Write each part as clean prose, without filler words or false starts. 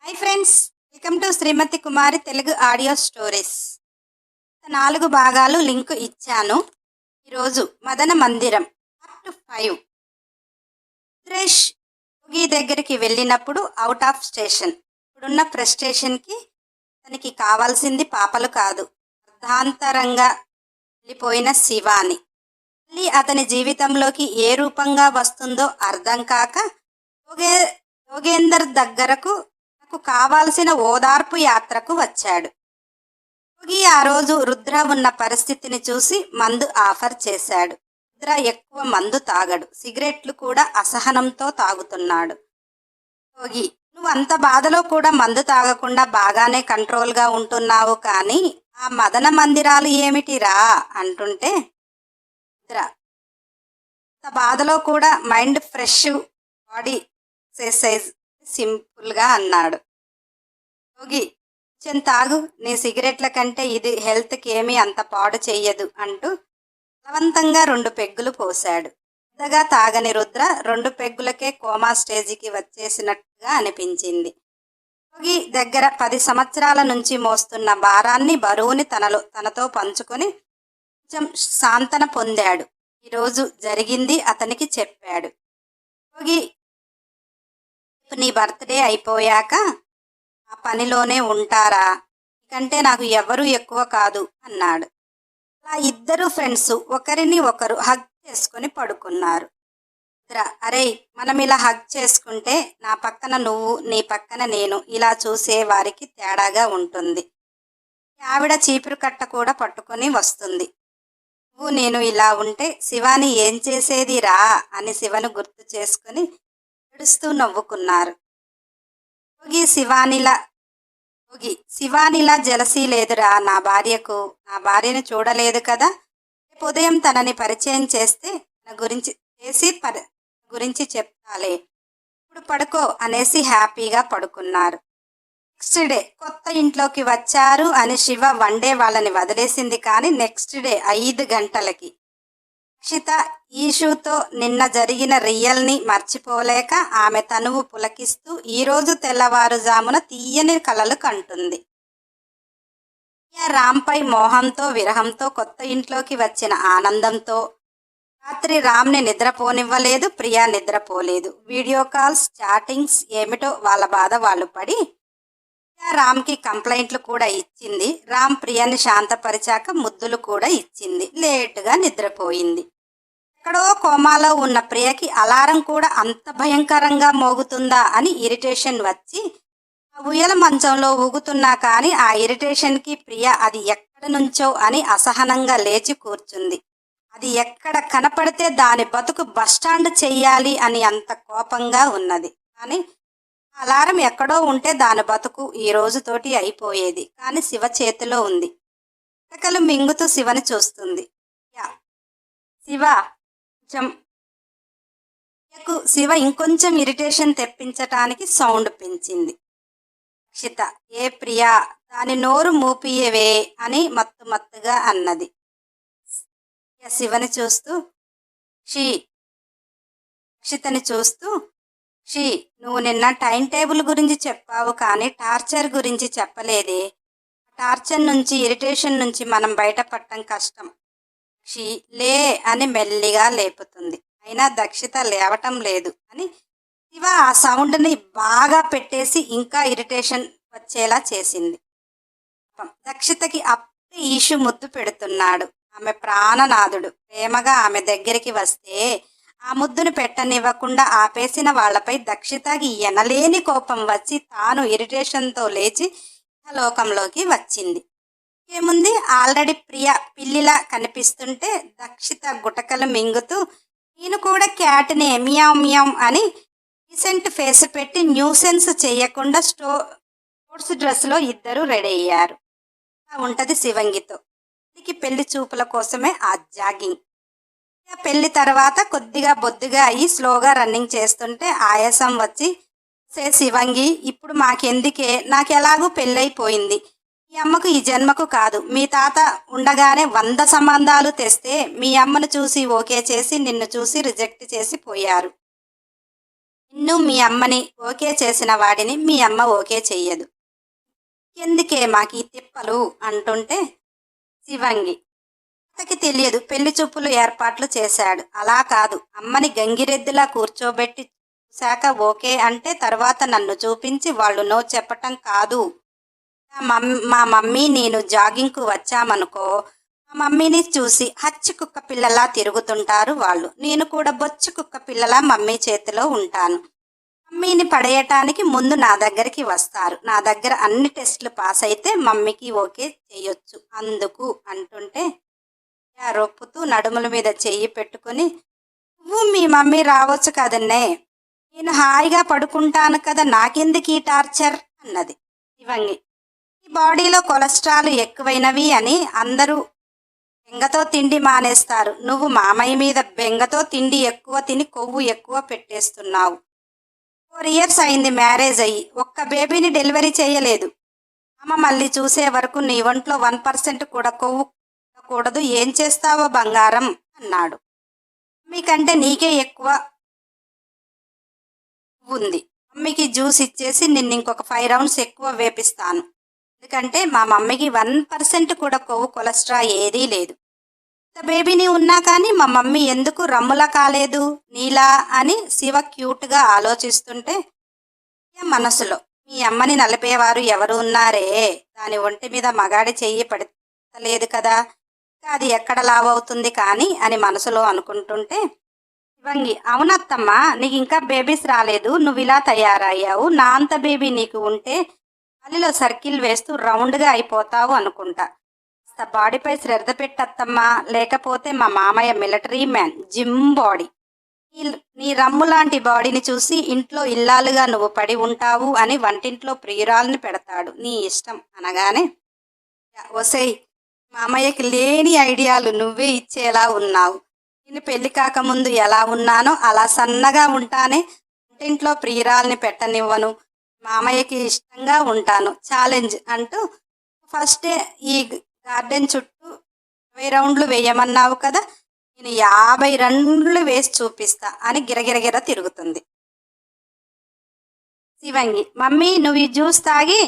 Hi friends, welcome to Srimathi Kumari Telugu audio stories. 4 భాగాలు link ఇచ్చాను. ఈరోజు మదన మందిరం పార్ట్ 5. సురేష్ యోగి దగ్గరికి వెళ్ళినప్పుడు అవుట్ ఆఫ్ స్టేషన్. ఇప్పుడున్న ఫ్రస్ట్రేషన్కి తనకి కావాల్సింది పాపలు కాదు, అర్ధాంతరంగా వెళ్ళిపోయిన శివాని. మళ్ళీ అతని జీవితంలోకి ఏ రూపంగా వస్తుందో అర్థం కాక యోగేందర్ దగ్గరకు కావాల్సిన ఓదార్పు యాత్రకు వచ్చాడు. యోగి ఆ రోజు రుద్ర ఉన్న పరిస్థితిని చూసి మందు ఆఫర్ చేశాడు. రుద్ర ఎక్కువ మందు తాగడు, సిగరెట్లు కూడా అసహనంతో తాగుతున్నాడు. యోగి, నువ్వు అంత బాధలో కూడా మందు తాగకుండా బాగానే కంట్రోల్గా ఉంటున్నావు, కానీ ఆ మదన మందిరాలు ఏమిటిరా అంటుంటే, రుద్ర అంత బాధలో కూడా మైండ్ ఫ్రెష్, బాడీ ఎక్సర్సైజ్ సింపుల్గా అన్నాడు. యోగి, కొంచెం తాగు, నీ సిగరెట్ల కంటే ఇది హెల్త్కి ఏమీ అంత పాడు చెయ్యదు అంటూ బలవంతంగా 2 పెగ్గులు పోశాడు. పెద్దగా తాగని రుద్ర 2 పెగ్గులకే కోమా స్టేజికి వచ్చేసినట్టుగా అనిపించింది. యోగి దగ్గర 10 సంవత్సరాల నుంచి మోస్తున్న భారాన్ని, బరువుని తనతో పంచుకొని కొంచెం సాంతన పొందాడు. ఈరోజు జరిగింది అతనికి చెప్పాడు. యోగి, నీ బర్త్డే అయిపోయాక ఆ పనిలోనే ఉంటారా, ఎందుకంటే నాకు ఎవరు ఎక్కువ కాదు అన్నాడు. అలా ఇద్దరు ఫ్రెండ్స్ ఒకరిని ఒకరు హగ్ చేసుకుని పడుకున్నారు. అరే, మనం ఇలా హగ్ చేసుకుంటే నా పక్కన నువ్వు, నీ పక్కన నేను, ఇలా చూసే వారికి తేడాగా ఉంటుంది. ఆవిడ చీపురు కట్ట కూడా పట్టుకొని వస్తుంది. నువ్వు నేను ఇలా ఉంటే శివాని ఏం చేసేది రా అని శివను గుర్తు చేసుకుని ఏడుస్తూ నవ్వుకున్నారు. యోగి, శివానిలా జలసీ లేదురా నా భార్యకు. నా భార్యను చూడలేదు కదా, రేపు ఉదయం తనని పరిచయం చేస్తే తన గురించి చెప్తాలే, ఇప్పుడు పడుకో అనేసి హ్యాపీగా పడుకున్నారు. నెక్స్ట్ డే కొత్త ఇంట్లోకి వచ్చారు అని శివ వన్డే వాళ్ళని వదిలేసింది, కానీ నెక్స్ట్ డే 5 గంటలకి అక్షిత ఈషుతో నిన్న జరిగిన రియల్ని మర్చిపోలేక ఆమె తనువు పులకిస్తూ ఈరోజు తెల్లవారుజామున తీయని కలలు కంటుంది. రామ్పై మోహంతో, విరహంతో, కొత్త ఇంట్లోకి వచ్చిన ఆనందంతో. రాత్రి రామ్ని నిద్రపోనివ్వలేదు, ప్రియా నిద్రపోలేదు. వీడియో కాల్స్, చాటింగ్స్, ఏమిటో వాళ్ళ బాధ వాళ్ళు పడి రామ్కి కంప్లైంట్లు కూడా ఇచ్చింది. రామ్ ప్రియాని శాంతపరిచాక ముద్దులు కూడా ఇచ్చింది. లేటుగా నిద్రపోయింది. ఎక్కడో కోమాలో ఉన్న ప్రియకి అలారం కూడా అంత భయంకరంగా మోగుతుందా అని ఇరిటేషన్ వచ్చి ఆ ఉయ్యల మంచంలో ఊగుతున్నా కానీ ఆ ఇరిటేషన్కి ప్రియ అది ఎక్కడ నుంచో అని అసహనంగా లేచి కూర్చుంది. అది ఎక్కడ కనపడితే దాని బతుకు బస్టాండ్ చెయ్యాలి అని అంత కోపంగా ఉన్నది. కానీ అలారం ఎక్కడో ఉంటే దాని బతుకు ఈ రోజుతోటి అయిపోయేది. కానీ శివ చేతిలో ఉంది. పిక్కలు మింగుతూ శివని చూస్తుంది. శివ ఇంకొంచెం ఇరిటేషన్ తెప్పించటానికి సౌండ్ పెంచింది. అక్షిత, ఏ ప్రియా, దాని నోరు మూపియవే అని మత్తుగా అన్నది. శివని చూస్తూ అక్షితని చూస్తూ, నువ్వు నిన్న టైం టేబుల్ గురించి చెప్పావు కానీ టార్చర్ గురించి చెప్పలేదే. టార్చర్ నుంచి, ఇరిటేషన్ నుంచి మనం బయటపడటం కష్టం. లే అని మెల్లిగా లేపుతుంది. అయినా దక్షిత లేవటం లేదు అని శివ ఆ సౌండ్ని బాగా పెట్టేసి ఇంకా ఇరిటేషన్ వచ్చేలా చేసింది. దక్షితకి అప్పుడే ఈషు ముద్దు పెడుతున్నాడు. ఆమె ప్రాణనాథుడు ప్రేమగా ఆమె దగ్గరికి వస్తే ఆ ముద్దును పెట్టనివ్వకుండా ఆపేసిన వాళ్లపై దక్షితకి ఎనలేని కోపం వచ్చి తాను ఇరిటేషన్తో లేచి లోకంలోకి వచ్చింది. ఏముంది, ఆల్రెడీ ప్రియ పిల్లిలా కనిపిస్తుంటే దక్షిత గుటకలు మింగుతూ నేను కూడా క్యాట్నే మియావ్ మియావ్ అని రీసెంట్ ఫేస్ పెట్టి న్యూసెన్స్ చేయకుండా స్పోర్ట్స్ డ్రెస్లో ఇద్దరు రెడీ అయ్యారు. ఉంటది శివంగితో. పెళ్లి చూపుల కోసమే ఆ జాగింగ్. పెళ్లి తర్వాత కొద్దిగా బొద్దుగా అయ్యి స్లోగా రన్నింగ్ చేస్తుంటే ఆయాసం వచ్చి, శివంగి ఇప్పుడు మాకెందుకే, నాకెలాగూ పెళ్ళైపోయింది, ఈ అమ్మకు ఈ జన్మకు కాదు, మీ తాత ఉండగానే 100 సంబంధాలు తెస్తే మీ అమ్మను చూసి ఓకే చేసి నిన్ను చూసి రిజెక్ట్ చేసి పోయారు. నిన్ను మీ అమ్మని ఓకే చేసిన వాడిని మీ అమ్మ ఓకే చెయ్యదు. ఎందుకే మాకీ తిప్పలు అంటుంటే శివంగి అతనికి తెలియదు. పెళ్లి చూపులు ఏర్పాట్లు చేశాడు. అలా కాదు, అమ్మని గంగిరెద్దులా కూర్చోబెట్టి చూశాక ఓకే అంటే తర్వాత నన్ను చూపించి వాళ్ళు నో చెప్పటం కాదు. మా మమ్మీ నేను జాగింగ్కు వచ్చామనుకో, మా మమ్మీని చూసి హచ్చి కుక్క పిల్లలా తిరుగుతుంటారు వాళ్ళు. నేను కూడా బొచ్చు కుక్క పిల్లలా మమ్మీ చేతిలో ఉంటాను. మమ్మీని పడేయటానికి ముందు నా దగ్గరికి వస్తారు. నా దగ్గర అన్ని టెస్టులు పాస్ అయితే మమ్మీకి ఓకే చేయొచ్చు అందుకు అంటుంటే రొప్పుతూ నడుముల మీద చెయ్యి పెట్టుకుని, నువ్వు మీ మమ్మీ రావచ్చు కదన్నే, నేను హాయిగా పడుకుంటాను కదా, నాకెందుకు ఈ టార్చర్ అన్నది శివంగి. ఈ బాడీలో కొలెస్ట్రాల్ ఎక్కువైనవి అని అందరూ బెంగతో తిండి మానేస్తారు. నువ్వు మామయ్య మీద బెంగతో తిండి ఎక్కువ తిని కొవ్వు ఎక్కువ పెట్టేస్తున్నావు. 4 years అయింది మ్యారేజ్ అయ్యి, ఒక్క బేబీని డెలివరీ చేయలేదు. అమ్మ మళ్ళీ చూసే వరకు నీ ఒంట్లో 1% కూడా కొవ్వు కూడదు. ఏం చేస్తావో బంగారం అన్నాడు. మీకంటే నీకే ఎక్కువ ఉంది. మమ్మీకి జ్యూస్ ఇచ్చేసి నిన్ను ఇంకొక 5 rounds ఎక్కువ వేపిస్తాను. ఎందుకంటే మా మమ్మీకి 1% కూడా కొవ్వు కొలెస్ట్రాల్ ఏదీ లేదు. బేబీని ఉన్నా కానీ మా మమ్మీ ఎందుకు రమ్ములా కాలేదు నీలా అని శివ క్యూట్గా ఆలోచిస్తుంటే మనసులో, మీ అమ్మని నలిపేవారు ఎవరు ఉన్నారే, దాని ఒంటి మీద మగాడి చెయ్యి పడతలేదు కదా, అది ఎక్కడ లావవుతుంది కానీ అని మనసులో అనుకుంటుంటే శివంగి, అవునత్తమ్మా నీకు ఇంకా బేబీస్ రాలేదు, నువ్వు ఇలా తయారయ్యావు. నా అంత బేబీ నీకు ఉంటే గాలిలో సర్కిల్ వేస్తూ రౌండ్గా అయిపోతావు అనుకుంటా. కాస్త బాడీపై శ్రద్ధ పెట్టత్తమ్మా, లేకపోతే మా మామయ్య మిలిటరీ మ్యాన్, జిమ్ బాడీ. నీ రమ్ము లాంటి బాడీని చూసి ఇంట్లో ఇల్లాలుగా నువ్వు పడి ఉంటావు అని వంటింట్లో ప్రియురాల్ని పెడతాడు. నీ ఇష్టం అనగానే, ఒసేయ్ మామయ్యకి లేని ఐడియాలు నువ్వే ఇచ్చేలా ఉన్నావు. నేను పెళ్లి కాకముందు ఎలా ఉన్నానో అలా సన్నగా ఉంటానే, వంటింట్లో ప్రియురాల్ని పెట్టనివ్వను, మామయ్యకి ఇష్టంగా ఉంటాను, ఛాలెంజ్ అంటూ ఫస్టే ఈ గార్డెన్ చుట్టూ 20 రౌండ్లు వేయమన్నావు కదా, నేను 50 రౌండ్లు వేసి చూపిస్తా అని గిరగిరగిర తిరుగుతుంది. శివంగి, మమ్మీ నువ్వు ఈ జ్యూస్ తాగి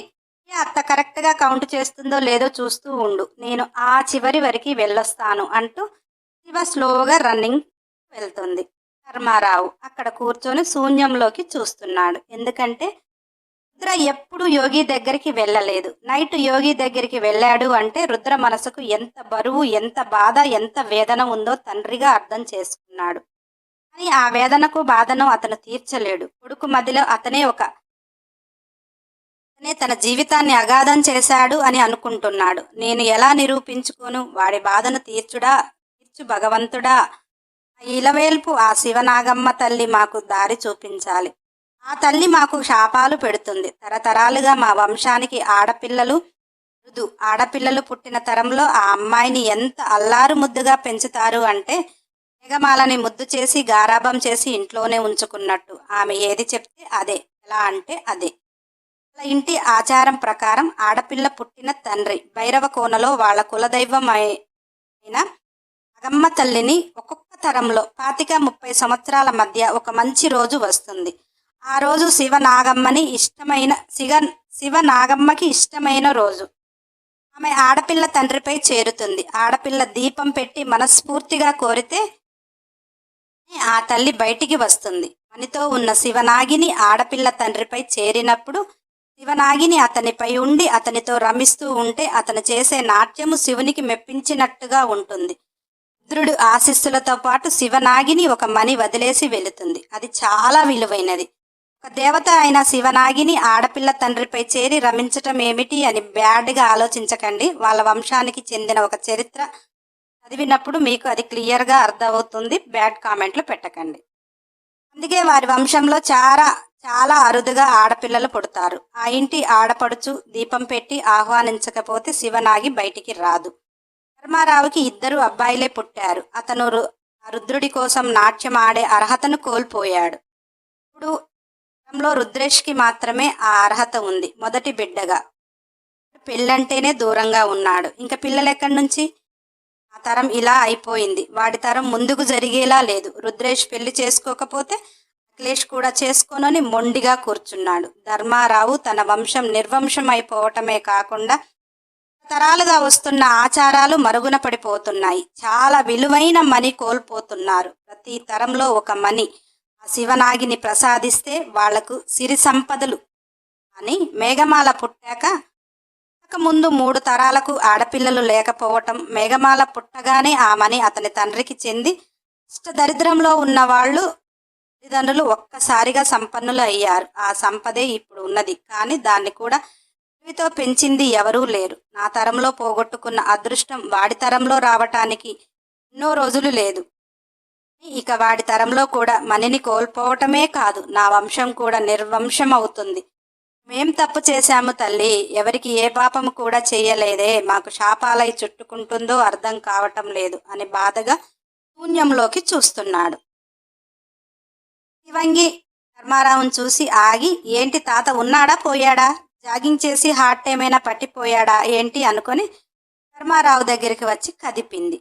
అత్త కరెక్ట్గా కౌంట్ చేస్తుందో లేదో చూస్తూ ఉండు, నేను ఆ చివరి వరకు వెళ్ళొస్తాను అంటూ శివ స్లోగా రన్నింగ్ వెళ్తుంది. ధర్మారావు అక్కడ కూర్చొని శూన్యంలోకి చూస్తున్నాడు. ఎందుకంటే రుద్ర ఎప్పుడు యోగి దగ్గరికి వెళ్ళలేదు. నైట్ యోగి దగ్గరికి వెళ్ళాడు అంటే రుద్ర మనసుకు ఎంత బరువు, ఎంత బాధ, ఎంత వేదన ఉందో తండ్రిగా అర్థం చేసుకున్నాడు. కానీ ఆ వేదనకు బాధను అతను తీర్చలేడు. కొడుకు మధ్యలో అతనే తన జీవితాన్ని అగాధం చేశాడు అని అనుకుంటున్నాడు. నేను ఎలా నిరూపించుకోను, వాడి బాధను తీర్చు భగవంతుడా, ఇలవేల్పు ఆ శివనాగమ్మ తల్లి మాకు దారి చూపించాలి. ఆ తల్లి మాకు శాపాలు పెడుతుంది. తరతరాలుగా మా వంశానికి ఆడపిల్లలు పుట్టిన తరంలో ఆ అమ్మాయిని ఎంత అల్లారు ముద్దుగా పెంచుతారు అంటే మేఘమాలని ముద్దు చేసి గారాబం చేసి ఇంట్లోనే ఉంచుకున్నట్టు. ఆమె ఏది చెప్తే అదే, ఎలా అంటే అదే. ఇంటి ఆచారం ప్రకారం ఆడపిల్ల పుట్టిన తండ్రి భైరవ కోనలో వాళ్ళ కులదైవం అయిన నాగమ్మ తల్లిని ఒక్కొక్క తరంలో 25-30 సంవత్సరాల మధ్య ఒక మంచి రోజు వస్తుంది. ఆ రోజు శివనాగమ్మకి ఇష్టమైన రోజు. ఆమె ఆడపిల్ల తండ్రిపై చేరుతుంది. ఆడపిల్ల దీపం పెట్టి మనస్ఫూర్తిగా కోరితే ఆ తల్లి బయటికి వస్తుంది. మనతో ఉన్న శివనాగిని ఆడపిల్ల తండ్రిపై చేరినప్పుడు శివనాగిని అతనిపై ఉండి అతనితో రమిస్తూ ఉంటే అతను చేసే నాట్యము శివునికి మెప్పించినట్టుగా ఉంటుంది. రుద్రుడు ఆశీస్సులతో పాటు శివనాగిని ఒక మణి వదిలేసి వెళుతుంది. అది చాలా విలువైనది. ఒక దేవత అయిన శివనాగిని ఆడపిల్ల తండ్రిపై చేరి రమించటం ఏమిటి అని బ్యాడ్గా ఆలోచించకండి. వాళ్ళ వంశానికి చెందిన ఒక చరిత్ర చదివినప్పుడు మీకు అది క్లియర్గా అర్థమవుతుంది. బ్యాడ్ కామెంట్లు పెట్టకండి. అందుకే వారి వంశంలో చాలా అరుదుగా ఆడపిల్లలు పుడతారు. ఆ ఇంటి ఆడపడుచు దీపం పెట్టి ఆహ్వానించకపోతే శివనాగి బయటికి రాదు. ధర్మారావుకి 2 అబ్బాయిలే పుట్టారు. అతను రుద్రుడి కోసం నాట్యం ఆడే అర్హతను కోల్పోయాడు. ఇప్పుడు రుద్రేష్కి మాత్రమే ఆ అర్హత ఉంది. మొదటి బిడ్డగా పెళ్ళంటేనే దూరంగా ఉన్నాడు. ఇంకా పిల్లలెక్కడి నుంచి? ఆ తరం ఇలా అయిపోయింది. వాడి తరం ముందుకు జరిగేలా లేదు. రుద్రేష్ పెళ్లి చేసుకోకపోతే నెక్లెస్ కూడా చేసుకొనని మొండిగా కూర్చున్నాడు. ధర్మారావు తన వంశం నిర్వంశమైపోవటమే కాకుండా తరాలుగా వస్తున్న ఆచారాలు మరుగున పడిపోతున్నాయి. చాలా విలువైన మణి కోల్పోతున్నారు. ప్రతి తరంలో ఒక మణి ఆ శివనాగిని ప్రసాదిస్తే వాళ్లకు సిరి సంపదలు అని. మేఘమాల పుట్టాక ముందు 3 తరాలకు ఆడపిల్లలు లేకపోవటం, మేఘమాల పుట్టగానే ఆ మణి అతని తండ్రికి చెంది దరిద్రంలో ఉన్నవాళ్ళు తల్లిదండ్రులు ఒక్కసారిగా సంపన్నులు అయ్యారు. ఆ సంపదే ఇప్పుడు ఉన్నది. కానీ దాన్ని కూడా తో పెంచింది ఎవరూ లేరు. నా తరంలో పోగొట్టుకున్న అదృష్టం వాడి తరంలో రావటానికి ఎన్నో రోజులు లేదు. ఇక వాడి తరంలో కూడా మణిని కోల్పోవటమే కాదు, నా వంశం కూడా నిర్వంశం అవుతుంది. మేం తప్పు చేశాము తల్లి, ఎవరికి ఏ పాపము కూడా చెయ్యలేదే, మాకు శాపాలై చుట్టుకుంటుందో అర్థం కావటం లేదు అని బాధగా శూన్యంలోకి చూస్తున్నాడు. శివంగి ధర్మారావును చూసి ఆగి, ఏంటి తాత ఉన్నాడా పోయాడా, జాగింగ్ చేసి హార్ట్ ఏమైనా పట్టిపోయాడా ఏంటి అనుకొని ధర్మారావు దగ్గరికి వచ్చి కదిపింది.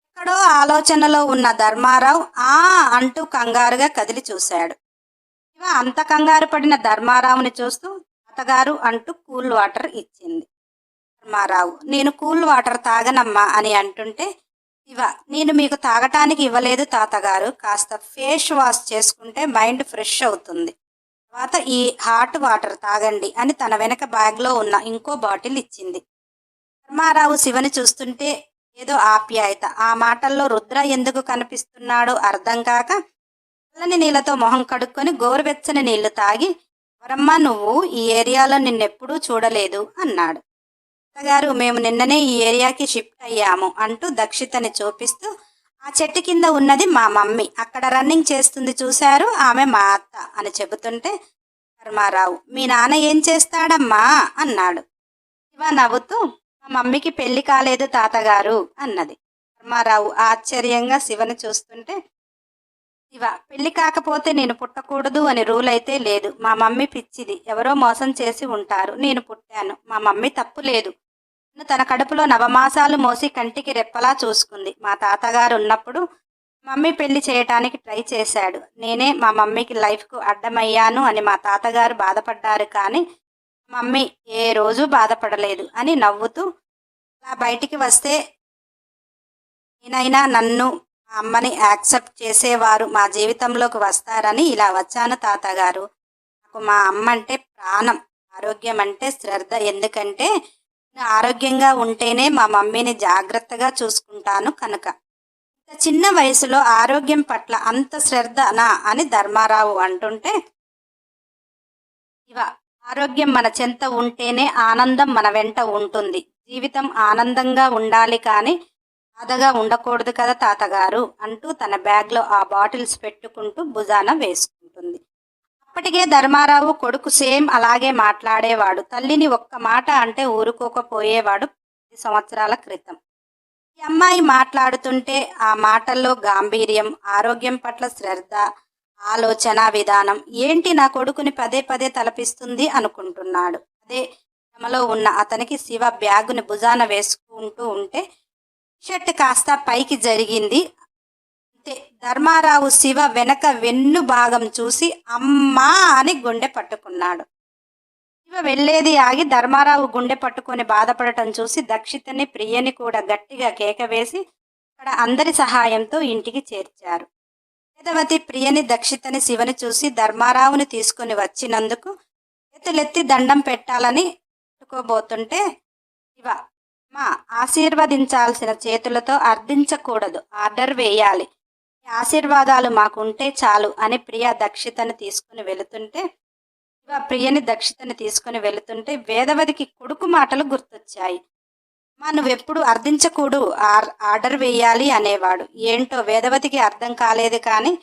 ఎక్కడో ఆలోచనలో ఉన్న ధర్మారావు ఆ అంటూ కంగారుగా కదిలి చూశాడు. ఇవ అంత కంగారు పడిన ధర్మారావుని చూస్తూ తాతగారు అంటూ కూల్ వాటర్ ఇచ్చింది. ధర్మారావు, నేను కూల్ వాటర్ తాగనమ్మా అని అంటుంటే, ఇవ నేను మీకు తాగటానికి ఇవ్వలేదు తాతగారు, కాస్త ఫేస్ వాష్ చేసుకుంటే మైండ్ ఫ్రెష్ అవుతుంది, తర్వాత ఈ హాట్ వాటర్ తాగండి అని తన వెనక బ్యాగ్లో ఉన్న ఇంకో బాటిల్ ఇచ్చింది. ధర్మారావు శివని చూస్తుంటే ఏదో ఆప్యాయత. ఆ మాటల్లో రుద్ర ఎందుకు కనిపిస్తున్నాడో అర్థం కాక చల్లని నీళ్లతో మొహం కడుక్కొని గోరువెచ్చని నీళ్లు తాగి, వరమ్మ నువ్వు ఈ ఏరియాలో నిన్నెప్పుడూ చూడలేదు అన్నాడు. తాతగారు, మేము నిన్ననే ఈ ఏరియాకి షిఫ్ట్ అయ్యాము అంటూ దక్షితని చూపిస్తూ, ఆ చెట్టు కింద ఉన్నది మా మమ్మీ, అక్కడ రన్నింగ్ చేస్తుంది చూశారు, ఆమె మా అత్త అని చెబుతుంటే ధర్మారావు, మీ నాన్న ఏం చేస్తాడమ్మా అన్నాడు. శివ నవ్వుతూ, మా మమ్మీకి పెళ్లి కాలేదు తాతగారు అన్నది. ధర్మారావు ఆశ్చర్యంగా శివని చూస్తుంటే, శివ, పెళ్లి కాకపోతే నేను పుట్టకూడదు అని రూల్ అయితే లేదు, మా మమ్మీ పిచ్చిది, ఎవరో మోసం చేసి ఉంటారు, నేను పుట్టాను, మా మమ్మీ తప్పు లేదు, తన కడుపులో నవమాసాలు మోసి కంటికి రెప్పలా చూసుకుంది. మా తాతగారు ఉన్నప్పుడు మమ్మీ పెళ్లి చేయటానికి ట్రై చేశాడు, నేనే మా మమ్మీకి లైఫ్కు అడ్డమయ్యాను అని మా తాతగారు బాధపడ్డారు, కానీ మమ్మీ ఏ రోజు బాధపడలేదు అని నవ్వుతూ, అలా బయటికి వస్తే నేనైనా నన్ను మా అమ్మని యాక్సెప్ట్ చేసేవారు మా జీవితంలోకి వస్తారని ఇలా వచ్చాను తాతగారు. నాకు మా అమ్మ అంటే ప్రాణం, ఆరోగ్యం అంటే శ్రద్ధ, ఎందుకంటే ఆరోగ్యంగా ఉంటేనే మా మమ్మీని జాగ్రత్తగా చూసుకుంటాను కనుక. ఇంత చిన్న వయసులో ఆరోగ్యం పట్ల అంత శ్రద్ధనా అని ధర్మారావు అంటుంటే, ఇవ ఆరోగ్యం మన చెంత ఉంటేనే ఆనందం మన వెంట ఉంటుంది, జీవితం ఆనందంగా ఉండాలి కానీ బాధగా ఉండకూడదు కదా తాతగారు అంటూ తన బ్యాగ్లో ఆ బాటిల్స్ పెట్టుకుంటూ భుజాన వేసుకుంటుంది. అప్పటికే ధర్మారావు కొడుకు సేమ్ అలాగే మాట్లాడేవాడు. తల్లిని ఒక్క మాట అంటే ఊరుకోకపోయేవాడు 10 సంవత్సరాల క్రితం. ఈ అమ్మాయి మాట్లాడుతుంటే ఆ మాటల్లో గాంభీర్యం, ఆరోగ్యం పట్ల శ్రద్ధ, ఆలోచన విధానం ఏంటి నా కొడుకుని పదే పదే తలపిస్తుంది అనుకుంటున్నాడు. అదే తమలో ఉన్న అతనికి శివ బ్యాగుని భుజాన వేసుకుంటూ ఉంటే షర్ట్ కాస్త పైకి జరిగింది. ధర్మారావు శివ వెనక వెన్ను భాగం చూసి అమ్మా అని గుండె పట్టుకున్నాడు. శివ వెళ్ళేది ఆగి ధర్మారావు గుండె పట్టుకొని బాధపడటం చూసి దక్షితని ప్రియని కూడా గట్టిగా కేకవేసి అక్కడ అందరి సహాయంతో ఇంటికి చేర్చారు. వేదవతి ప్రియని దక్షితని శివని చూసి ధర్మారావుని తీసుకుని వచ్చినందుకు చేతులెత్తి దండం పెట్టాలని పట్టుకోబోతుంటే, శివ మా ఆశీర్వదించాల్సిన చేతులతో అర్థించకూడదు, ఆర్డర్ వేయాలి, ఆశీర్వాదాలు మాకుంటే చాలు అని దక్షితని తీసుకుని వెళుతుంటే, ప్రియని దక్షితని తీసుకుని వెళుతుంటే వేదవతికి కొడుకు మాటలు గుర్తొచ్చాయి. మా నువ్వెప్పుడు అర్థించకూడు, ఆర్డర్ వేయాలి అనేవాడు. ఏంటో వేదవతికి అర్థం కాలేదు, కానీ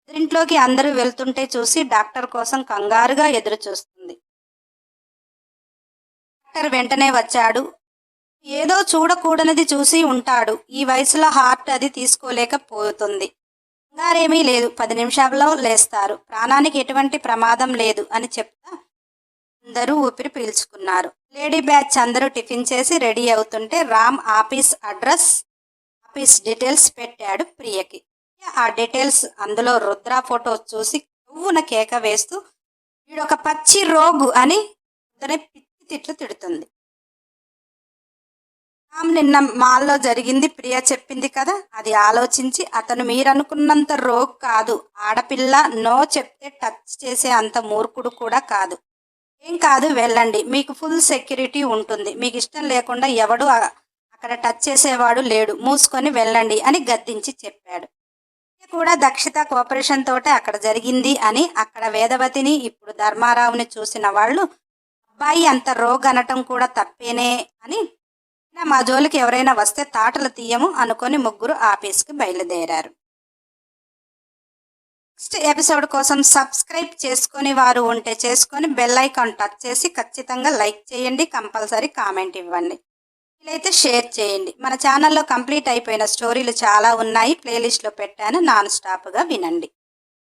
ఎదురింట్లోకి అందరూ వెళ్తుంటే చూసి డాక్టర్ కోసం కంగారుగా ఎదురు చూస్తుంది. డాక్టర్ వెంటనే వచ్చాడు. ఏదో చూడకూడనిది చూసి ఉంటాడు, ఈ వయసులో హార్ట్ అది తీసుకోలేకపోతుంది, కంగారేమీ లేదు, 10 నిమిషాల్లో లేస్తారు, ప్రాణానికి ఎటువంటి ప్రమాదం లేదు అని చెప్తా అందరూ ఊపిరి పీల్చుకున్నారు. లేడీ బ్యాచ్ అందరూ టిఫిన్ చేసి రెడీ అవుతుంటే Ram office address, office details పెట్టాడు ప్రియకి. ఆ డీటెయిల్స్ అందులో రుద్ర ఫోటో చూసి పువ్వున కేక వేస్తూ వీడొక పచ్చి రోగు అని రుద్రని పిచ్చి తిట్లు తిడుతుంది. టామ్ నిన్న మాల్లో జరిగింది ప్రియ చెప్పింది కదా, అది ఆలోచించి అతను మీరనుకున్నంత రోగ్ కాదు, ఆడపిల్ల నో చెప్తే టచ్ చేసే అంత మూర్ఖుడు కూడా కాదు. ఏం కాదు, వెళ్ళండి, మీకు ఫుల్ సెక్యూరిటీ ఉంటుంది, మీకు ఇష్టం లేకుండా ఎవడు అక్కడ టచ్ చేసేవాడు లేడు, మూసుకొని వెళ్ళండి అని గద్దించి చెప్పాడు. కూడా దక్షిత కోఆపరేషన్ తోటే అక్కడ జరిగింది అని, అక్కడ వేదవతిని ఇప్పుడు ధర్మారావుని చూసిన వాళ్ళు అబ్బాయి అంత రోగ్ అనటం కూడా తప్పేనే అని, మా జోలికి ఎవరైనా వస్తే తాటలు తీయము అనుకొని ముగ్గురు ఆఫీస్కి బయలుదేరారు. నెక్స్ట్ ఎపిసోడ్ కోసం సబ్స్క్రైబ్ చేసుకొని వారు ఉంటే చేసుకొని బెల్ ఐకాన్ టచ్ చేసి ఖచ్చితంగా లైక్ చేయండి, కంపల్సరీ కామెంట్ ఇవ్వండి, వీలైతే షేర్ చేయండి. మన ఛానల్లో కంప్లీట్ అయిపోయిన స్టోరీలు చాలా ఉన్నాయి, ప్లేలిస్ట్లో పెట్టాను, నాన్ స్టాప్గా వినండి.